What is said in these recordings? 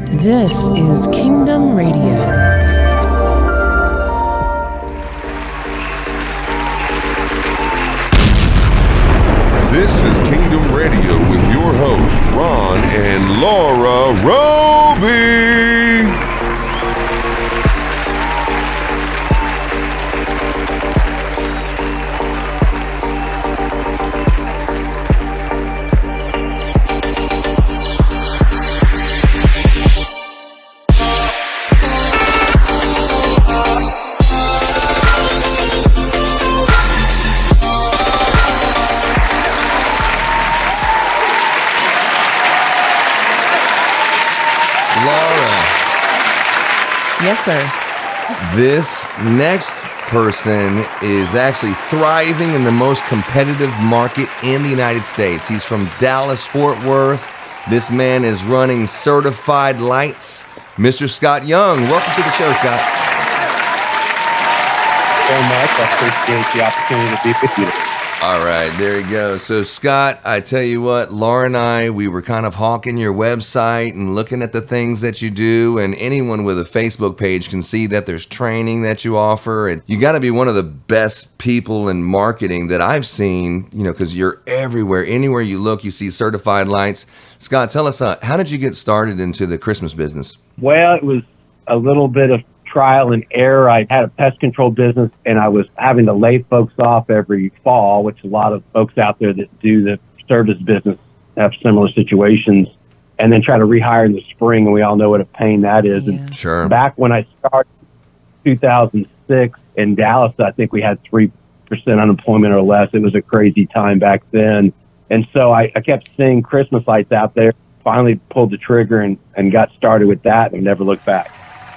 This is Kingdom Radio. This is Kingdom Radio with your hosts, Ron and Laura Roby. Yes, sir. This next person is actually thriving in the most competitive market in the United States. He's from Dallas, Fort Worth. This man is running Certified Lights. Mr. Scott Young, welcome to the show, Scott. Very much. I appreciate the opportunity to be with you. All right, there you go. So, Scott, I tell you what, Laura and I, we were kind of hawking your website and looking at the things that you do, and anyone with a Facebook page can see that there's training that you offer, and you got to be one of the best people in marketing that I've seen, you know, because you're everywhere. Anywhere you look, you see Certified Lights. Scott, tell us, how did you get started into the Christmas business? Well, it was a little bit of trial and error. I had a pest control business, and I was having to lay folks off every fall, which a lot of folks out there that do the service business have similar situations, and then try to rehire in the spring, and we all know what a pain that is. Yeah. And Sure. back when I started in 2006 in Dallas, I think we had 3% unemployment or less. It was a crazy time back then. And so I kept seeing Christmas lights out there, finally pulled the trigger and got started with that and never looked back.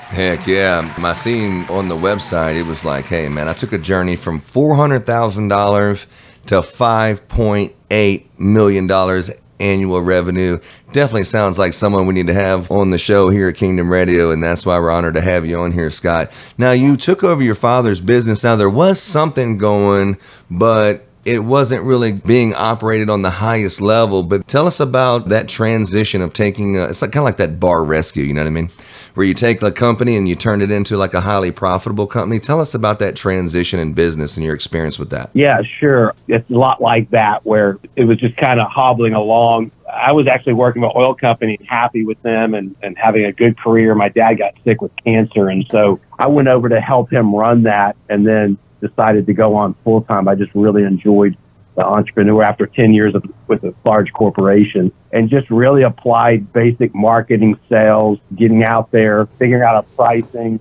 Heck yeah. I seen on the website, it was like, hey, man, I took a journey from $400,000 to $5.8 million annual revenue. Definitely sounds like someone we need to have on the show here at Kingdom Radio, and that's why we're honored to have you on here, Scott. Now, you took over your father's business. Now, there was something going, but it wasn't really being operated on the highest level. But tell us about that transition of taking, it's like kind of like that bar rescue, you know what I mean? Where you take a company and you turn it into like a highly profitable company. Tell us about that transition in business and your experience with that. Yeah, sure. It's a lot like that, where it was just kind of hobbling along. I was actually working with an oil company, happy with them and having a good career. My dad got sick with cancer, and so I went over to help him run that and then decided to go on full time. I just really enjoyed the entrepreneur after 10 years with a large corporation, and just really applied basic marketing, sales, getting out there, figuring out a pricing.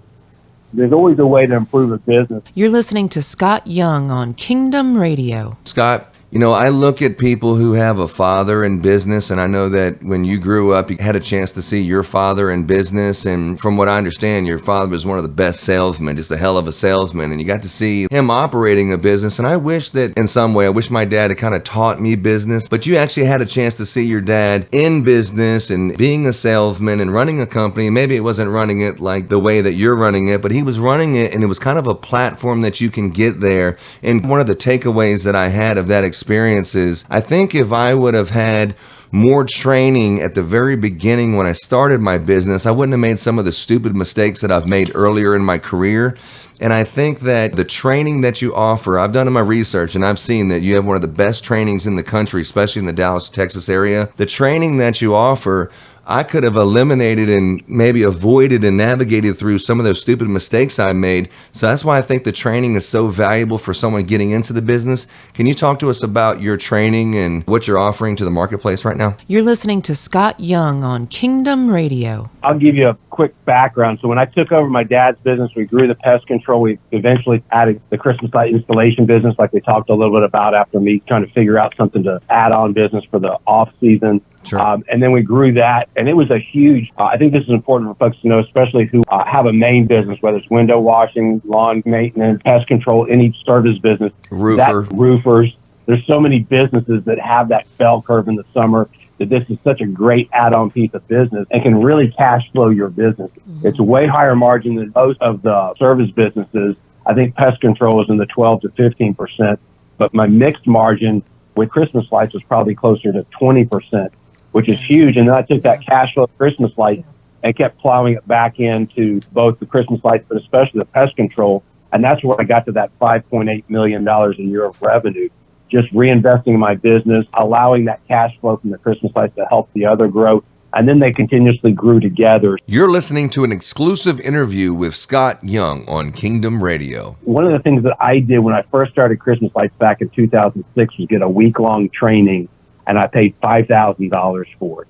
There's always a way to improve a business. You're listening to Scott Young on Kingdom Radio. Scott, you know, I look at people who have a father in business, and I know that when you grew up, you had a chance to see your father in business. And from what I understand, your father was one of the best salesmen, just a hell of a salesman. And you got to see him operating a business. And I wish that in some way, I wish my dad had kind of taught me business. But you actually had a chance to see your dad in business and being a salesman and running a company. Maybe it wasn't running it like the way that you're running it, but he was running it, and it was kind of a platform that you can get there. And one of the takeaways that I had of that experiences, I think if I would have had more training at the very beginning when I started my business, I wouldn't have made some of the stupid mistakes that I've made earlier in my career. And I think that the training that you offer, I've done my research and I've seen that you have one of the best trainings in the country, especially in the Dallas, Texas area. The training that you offer, I could have eliminated and maybe avoided and navigated through some of those stupid mistakes I made. So that's why I think the training is so valuable for someone getting into the business. Can you talk to us about your training and what you're offering to the marketplace right now? You're listening to Scott Young on Kingdom Radio. I'll give you a quick background. So when I took over my dad's business, we grew the pest control. We eventually added the Christmas light installation business, like we talked a little bit about after me trying to figure out something to add on business for the off season. Sure. And then we grew that, and it was a huge, I think this is important for folks to know, especially who have a main business, whether it's window washing, lawn maintenance, pest control, any service business. Roofers. There's so many businesses that have that bell curve in the summer that this is such a great add-on piece of business and can really cash flow your business. Mm-hmm. It's way higher margin than most of the service businesses. I think pest control is in the 12 to 15%, but my mixed margin with Christmas lights was probably closer to 20%, which is huge. And then I took that cash flow Christmas light and kept plowing it back into both the Christmas lights, but especially the pest control. And that's where I got to that $5.8 million a year of revenue. Just reinvesting in my business, allowing that cash flow from the Christmas lights to help the other grow. And then they continuously grew together. You're listening to an exclusive interview with Scott Young on Kingdom Radio. One of the things that I did when I first started Christmas lights back in 2006 was get a week-long training, and I paid $5,000 for it.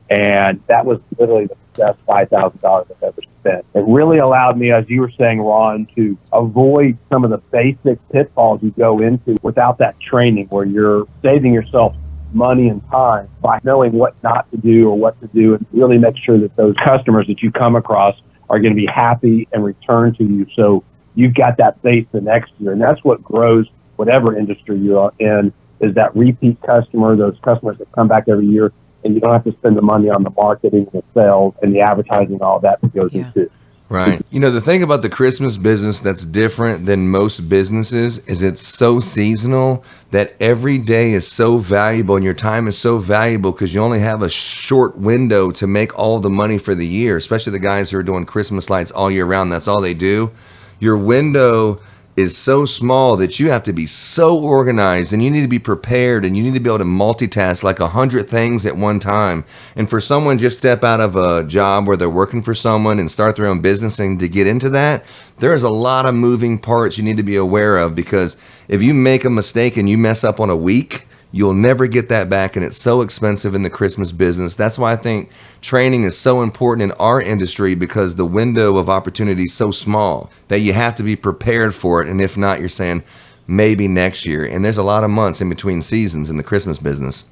And that was literally the best $5,000 I've ever spent. It really allowed me, as you were saying, Ron, to avoid some of the basic pitfalls you go into without that training, where you're saving yourself money and time by knowing what not to do or what to do, and really make sure that those customers that you come across are going to be happy and return to you. So you've got that base the next year. And that's what grows whatever industry you're in, is that repeat customer, those customers that come back every year, and you don't have to spend the money on the marketing, the sales, and the advertising, all that goes into it. Right. You know, the thing about the Christmas business that's different than most businesses is it's so seasonal that every day is so valuable, and your time is so valuable because you only have a short window to make all the money for the year, especially the guys who are doing Christmas lights all year round. That's all they do. Your window is so small that you have to be so organized, and you need to be prepared, and you need to be able to multitask like 100 things at one time. And for someone just step out of a job where they're working for someone and start their own business, and to get into that, there's a lot of moving parts you need to be aware of, because if you make a mistake and you mess up on a week, you'll never get that back, and it's so expensive in the Christmas business. That's why I think training is so important in our industry, because the window of opportunity is so small that you have to be prepared for it. And if not, you're saying maybe next year. And there's a lot of months in between seasons in the Christmas business.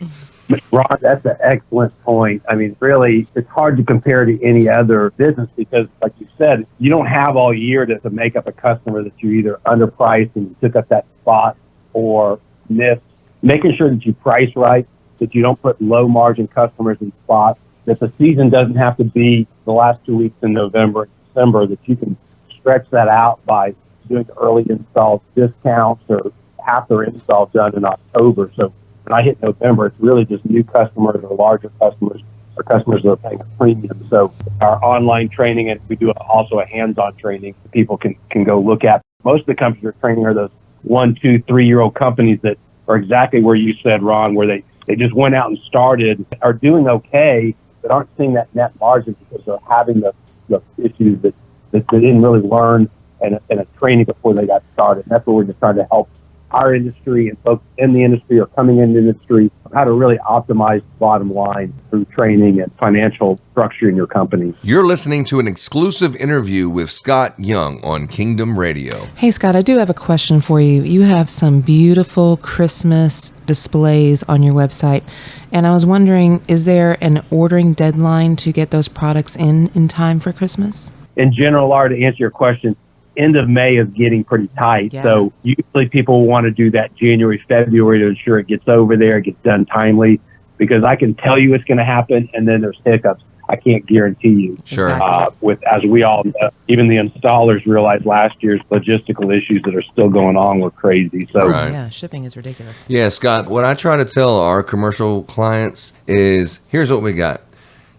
Ron, that's an excellent point. I mean, really, it's hard to compare to any other business because, like you said, you don't have all year to make up a customer that you either underpriced and you took up that spot or missed. Making sure that you price right, that you don't put low margin customers in spots, that the season doesn't have to be the last 2 weeks in November and December, that you can stretch that out by doing early install discounts or half their install done in October. So when I hit November, it's really just new customers or larger customers or customers that are paying a premium. So our online training, and we do also a hands-on training that people can go look at. Most of the companies we're training are those 1, 2, 3-year-old companies that are exactly where you said, Ron, where they just went out and started, are doing okay, but aren't seeing that net margin because they're having the issues that they didn't really learn in a training before they got started. And that's what we're just trying to help our industry and folks in the industry or coming into the industry, how to really optimize the bottom line through training and financial structure in your company. You're listening to an exclusive interview with Scott Young on Kingdom Radio. Hey, Scott, I do have a question for you. You have some beautiful Christmas displays on your website, and I was wondering, is there an ordering deadline to get those products in time for Christmas? In general, Laura, to answer your question, end of May is getting pretty tight. Yeah. So usually people want to do that January, February to ensure it gets over there, it gets done timely, because I can tell you it's going to happen, and then there's hiccups. I can't guarantee you. Sure. Exactly. As we all know, even the installers realized last year's logistical issues that are still going on were crazy. So Right. Yeah, shipping is ridiculous. Yeah, Scott, what I try to tell our commercial clients is, here's what we got.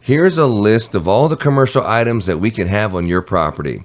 Here's a list of all the commercial items that we can have on your property.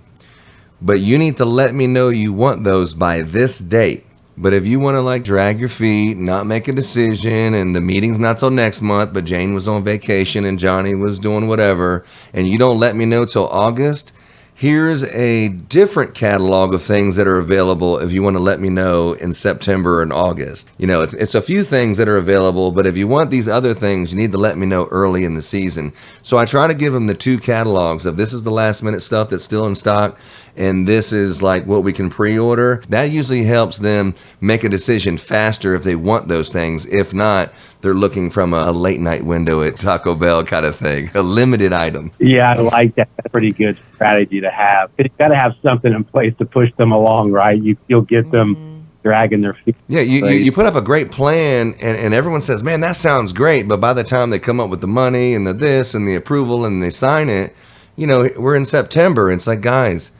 But you need to let me know you want those by this date. But if you want to drag your feet, not make a decision, and the meeting's not till next month, but Jane was on vacation and Johnny was doing whatever, and you don't let me know till August, here's a different catalog of things that are available if you want to let me know in September and August. You know, it's a few things that are available, but if you want these other things, you need to let me know early in the season. So I try to give them the two catalogs of, this is the last minute stuff that's still in stock, and this is what we can pre-order. That usually helps them make a decision faster if they want those things. If not, they're looking from a late night window at Taco Bell kind of thing, a limited item. yeah, I like that. That's a pretty good strategy to have. You've got to have something in place to push them along, right? You'll get them dragging their feet. Yeah, you put up a great plan, and everyone says, man, that sounds great. But by the time they come up with the money and the this and the approval and they sign it, we're in September. It's like, guys,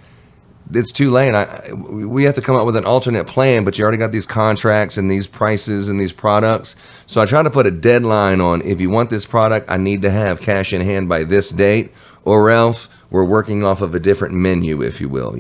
it's too late. We have to come up with an alternate plan, but you already got these contracts and these prices and these products. So I try to put a deadline on, if you want this product, I need to have cash in hand by this date, or else we're working off of a different menu, if you will,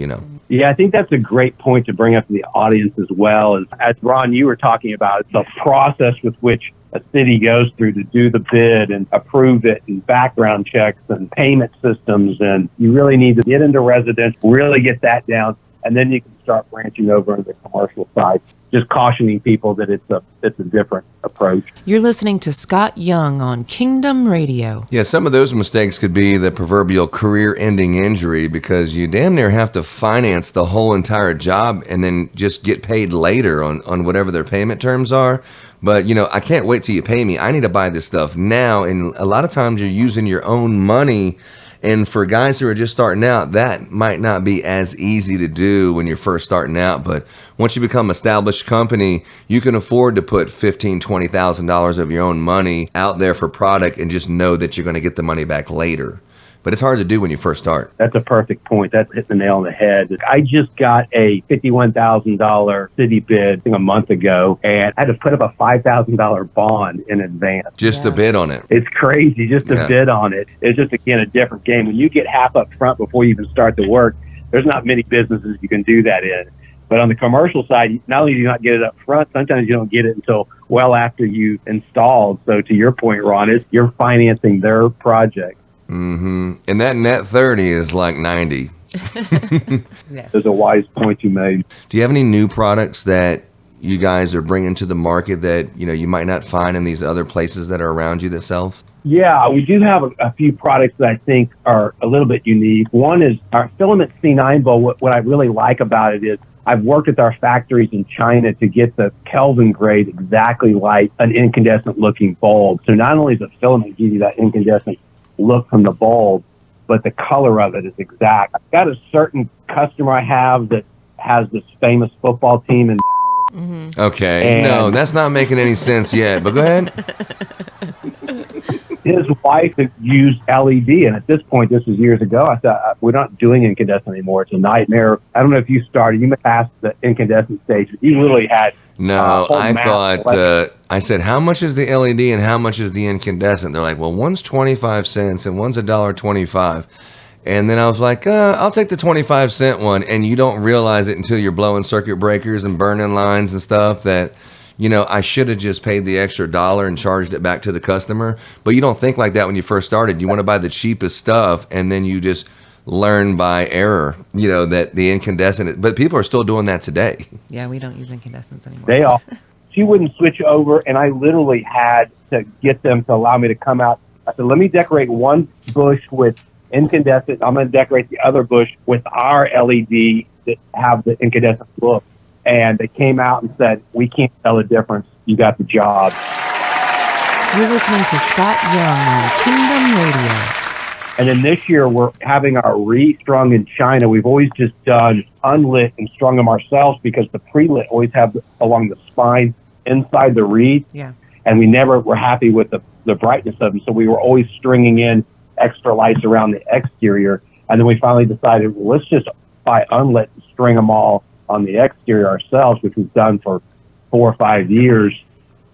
Yeah, I think that's a great point to bring up to the audience as well. As Ron, you were talking about the process with which a city goes through to do the bid and approve it, and background checks and payment systems. And you really need to get into residential, really get that down, and then you can start branching over into the commercial side. Just cautioning people that it's a different approach. You're listening to Scott Young on Kingdom Radio. Yeah, some of those mistakes could be the proverbial career-ending injury, because you damn near have to finance the whole entire job and then just get paid later on whatever their payment terms are. But, I can't wait till you pay me. I need to buy this stuff now. And a lot of times you're using your own money. And for guys who are just starting out, that might not be as easy to do when you're first starting out. But once you become an established company, you can afford to put $15,000, $20,000 of your own money out there for product and just know that you're going to get the money back later. But it's hard to do when you first start. That's a perfect point. That's hit the nail on the head. I just got a $51,000 city bid a month ago, and I had to put up a $5,000 bond in advance. Just to bid on it. It's crazy just to bid on it. It's just, again, a different game. When you get half up front before you even start the work, there's not many businesses you can do that in. But on the commercial side, not only do you not get it up front, sometimes you don't get it until well after you've installed. So to your point, Ron, you're financing their project. Mm-hmm. And that net 30 is like 90. Yes. There's a wise point you made. Do you have any new products that you guys are bringing to the market that, you might not find in these other places that are around you that sells? Yeah, we do have a few products that I think are a little bit unique. One is our filament C9 bowl. What I really like about it is I've worked with our factories in China to get the Kelvin grade exactly like an incandescent looking bulb. So not only does the filament give you that incandescent look from the bulb, but the color of it is exact. I've got a certain customer I have that has this famous football team in Dallas. Mm-hmm. Okay, no, that's not making any sense yet, but go ahead. His wife had used LED, and at this point, this was years ago, I thought, we're not doing incandescent anymore. It's a nightmare. I don't know if you started, you passed the incandescent stage. You literally had No, I thought, I said, how much is the LED and how much is the incandescent? They're like, well, one's 25 cents and one's $1.25. And then I was like, I'll take the 25-cent one. And you don't realize it until you're blowing circuit breakers and burning lines and stuff that, I should have just paid the extra $1 and charged it back to the customer. But you don't think like that when you first started. You want to buy the cheapest stuff, and then you just learn by error, that the incandescent, but people are still doing that today. Yeah, we don't use incandescents anymore. They all. She wouldn't switch over, and I literally had to get them to allow me to come out. I said, let me decorate one bush with incandescent. I'm going to decorate the other bush with our LED that have the incandescent look. And they came out and said, we can't tell the difference. You got the job. You're listening to Scott Young on Kingdom Radio. And then this year, we're having our wreath strung in China. We've always just done unlit and strung them ourselves because the pre-lit always have along the spine inside the wreath. Yeah. And we never were happy with the brightness of them. So we were always stringing in extra lights around the exterior. And then we finally decided, well, let's just buy unlit and string them all on the exterior ourselves, which we've done for 4 or 5 years.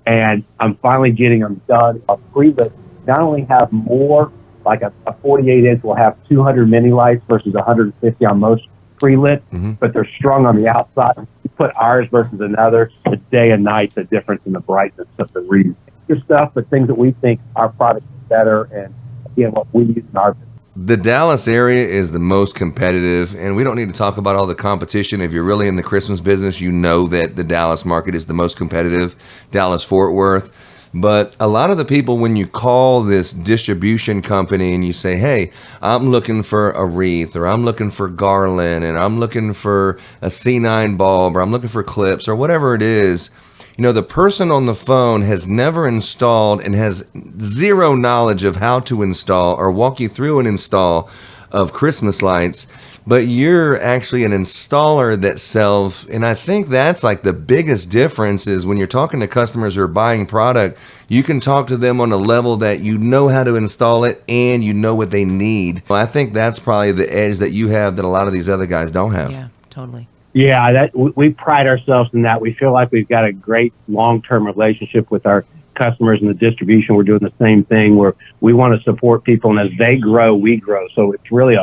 And I'm finally getting them done. Our pre-lit not only have more, like a 48-inch will have 200 mini lights versus 150 on most pre-lit, but they're strung on the outside. You put ours versus another, the day and night, the difference in the brightness of the wreath. Just stuff, but things that we think our product is better, and again, what we use in our business. The Dallas area is the most competitive, and we don't need to talk about all the competition. If you're really in the Christmas business, you know that the Dallas market is the most competitive, Dallas-Fort Worth. But a lot of the people, when you call this distribution company and you say, hey, I'm looking for a wreath, or I'm looking for garland, and I'm looking for a C9 bulb, or I'm looking for clips, or whatever it is, the person on the phone has never installed and has zero knowledge of how to install or walk you through an install of Christmas lights. But you're actually an installer that sells, and I think that's like the biggest difference is when you're talking to customers who are buying product, you can talk to them on a level that you know how to install it and you know what they need. I think that's probably the edge that you have that a lot of these other guys don't have. Yeah, totally. Yeah, we pride ourselves in that. We feel like we've got a great long-term relationship with our customers and the distribution, we're doing the same thing where we want to support people, and as they grow, we grow. So it's really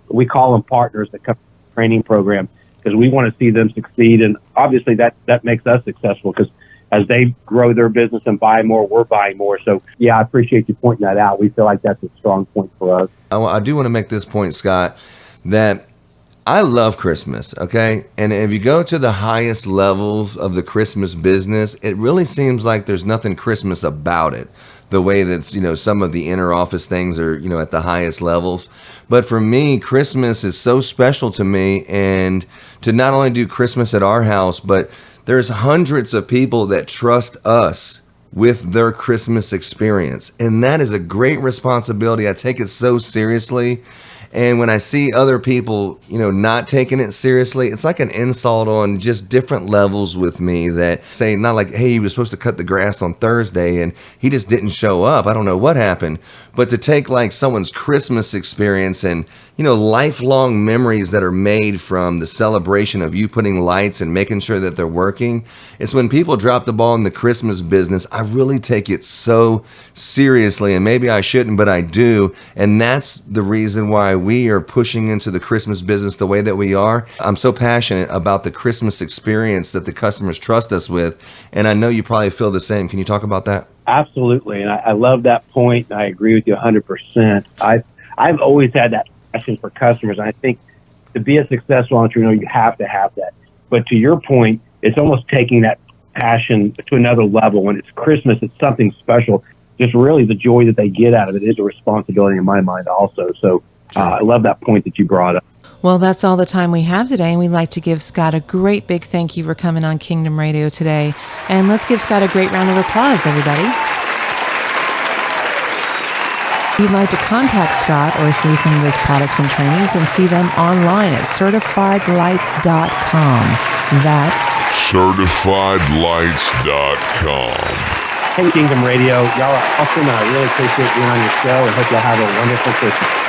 we call them partners that come to the training program because we want to see them succeed. And obviously that makes us successful because as they grow their business and buy more, we're buying more. So yeah, I appreciate you pointing that out. We feel like that's a strong point for us. I do want to make this point, Scott, that I love Christmas, okay? And if you go to the highest levels of the Christmas business, it really seems like there's nothing Christmas about it. The way that's, some of the inner office things are, at the highest levels. But for me, Christmas is so special to me, and to not only do Christmas at our house, but there's hundreds of people that trust us with their Christmas experience. And that is a great responsibility. I take it so seriously. And when I see other people, not taking it seriously, it's like an insult on just different levels with me that say, not like, hey, he was supposed to cut the grass on Thursday and he just didn't show up. I don't know what happened. But to take like someone's Christmas experience and, lifelong memories that are made from the celebration of you putting lights and making sure that they're working. It's when people drop the ball in the Christmas business, I really take it so seriously. And maybe I shouldn't, but I do. And that's the reason why we are pushing into the Christmas business the way that we are. I'm so passionate about the Christmas experience that the customers trust us with. And I know you probably feel the same. Can you talk about that? Absolutely. And I love that point. And I agree with you 100%. I've always had that passion for customers. And I think to be a successful entrepreneur, you have to have that. But to your point, it's almost taking that passion to another level. When it's Christmas, it's something special. Just really the joy that they get out of it is a responsibility in my mind also. So I love that point that you brought up. Well, that's all the time we have today, and we'd like to give Scott a great big thank you for coming on Kingdom Radio today. And let's give Scott a great round of applause, everybody. If you'd like to contact Scott or see some of his products and training, you can see them online at certifiedlights.com. That's certifiedlights.com. Hey, Kingdom Radio. Y'all are awesome, and I really appreciate being on your show, and hope y'all have a wonderful Christmas.